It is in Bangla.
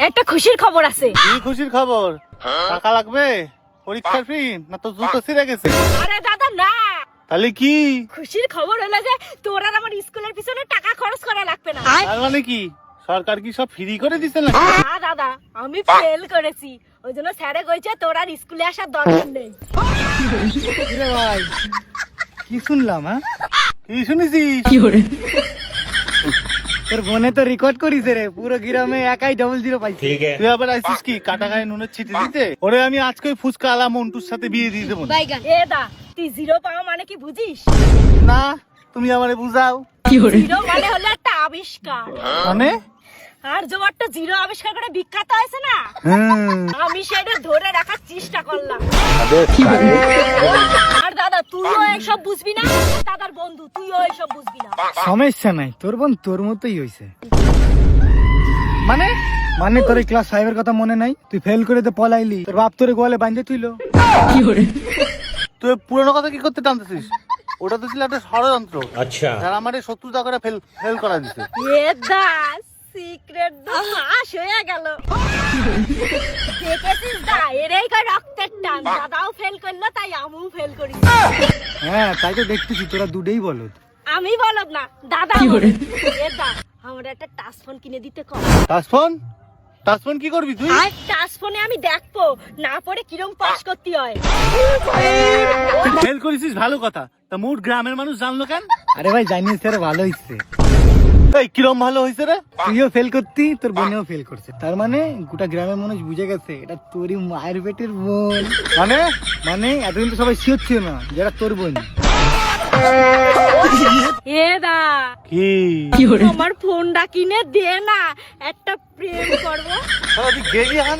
একটা খুশির খবর আছে। কি খুশির খবর? টাকা লাগবে? পরীক্ষার ফি না তো জুতো ছিঁড়ে গেছে? আরে দাদা না, তাহলে কি খুশির খবর হলো যে তোর আর আমার স্কুলের পিছনে টাকা খরচ করা লাগবে না। তার মানে কি সরকার কি সব ফ্রি করে দিচ্ছে না? না দাদা, আমি ফেল করেছি, ওই জন্য স্যারে কইছে তোর আর স্কুলে আসার দরকার নেই। কিরে ভাই, কি শুনলাম? কি শুনেছিস? তোর বোনে তো রেকর্ড করিস রে, পুরো গ্রামে একাই 0-0 পাইছে। তুই আবার আইছিস কি কাটা গায়ে নুনের ছিটে দিতে? ওরে আমি আজকে ওই ফুচকা আলা মন্টুর সাথে বিয়ে দিয়ে দেবো না। এ দা, তুই জিরো পাওয়া মানে কি বুঝিস? না তুমি আমারে বুঝাও। জিরো মানে হলো একটা আবিষ্কার, মানে? আর জোয়ারটা জিরো আবিষ্কার করে বিখ্যাত হয়েছে না, আমি সেটা ধরে রাখার চেষ্টা করলাম। আর দাদা তুইও এইসব বুঝবি না, দাদার বন্ধু তুইও এইসব বুঝবি না। সমস্যা নাই, তোর বোন তোর মতোই হইছে। মানে মানে তোর ক্লাস 5 এর কথা মনে নাই? তুই ফেল করে তো পলাইলি, তোর বাপ তোরে গোয়ালে বাঁধে তুইলো। তুই পুরোনো কথা কি করতে টানতেছিস? ওটা তো ছিল একটা ষড়যন্ত্র। আচ্ছা, যারা আমার শত্রুতা করে ফেল করা দিছে। এ দা, সিক্রেট তো ফাঁস হয়ে গেল। দেখেছিস দা, এরাই কয় রক্তের টান, দাদাও ফেল করলো তাই আমিও ফেল করি। হ্যাঁ তাই তো দেখতেছি, তোরা দুটোই বলো। আমি বলব না, দাদা বলদ। এ দা, আমার একটা টাচ ফোন কিনে দিতে কর। টাচ ফোন কি করবি তুই? আর টাচ ফোনে আমি দেখবো না পড়ে কিরম পাস করতে হয়। ফেল করেছিস ভালো কথা, তা মোট গ্রামের মানুষ জানলো কেন? আরে ভাই জানিস স্যার ভালো হইছে, এই কিরম ভালো হয়েছে রে? তুইও ফেল করতি, তোর বোনেও ফেল করছে, তার মানে গোটা গ্রামের মানুষ বুঝে গেছে এটা তোরই মায়ের পেটের বোন। মানে মানে এতদিন তো সবাই শিওর ছিল না যেটা তোর বোন। এ দা, কি আমার ফোনটা কিনে দে না, একটা প্রেম করবো। গেলি হান